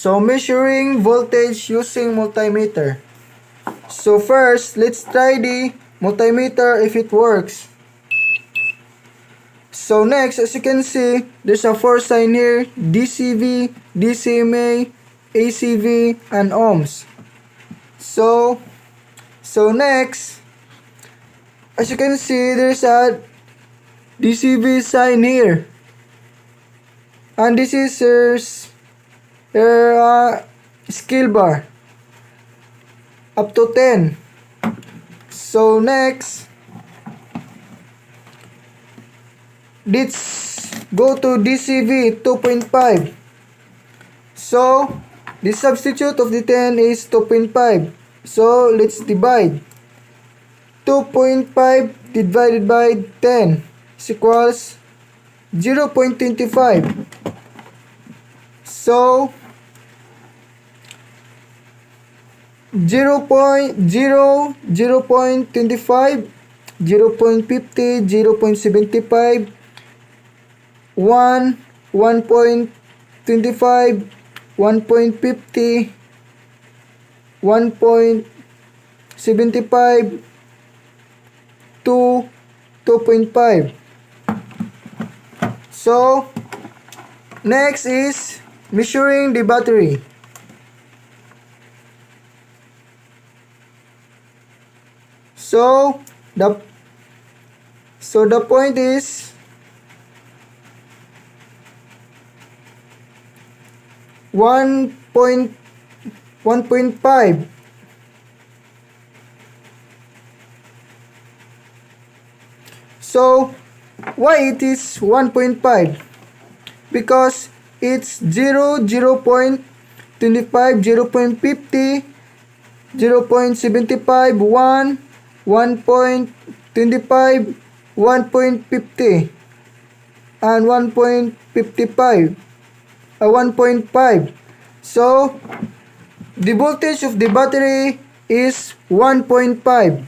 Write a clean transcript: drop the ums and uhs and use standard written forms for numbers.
So measuring voltage using multimeter. So first, let's try the multimeter if it works. So next, as you can see, there's a 4 sign here: DCV, DCMA, ACV, and ohms. So next, as you can see, there's a DCV sign here. And this is her scale bar up to 10. So next, let's go to DCV 2.5. So the substitute of the 10 is 2.5. So let's divide. 2.5 divided by 10 is equals 0.25. So 0.0, 0.25, 0.50, 0.75, 1, 1.25, 1.50, 1.75, 2, 2.5. So next is measuring the battery. So the point is 1.5. So why it is 1.5? Because it's 0, 0.25, 0.50, 0.75, 1, 1.25, 1.50, and 1.55, 1.5. So the voltage of the battery is 1.5.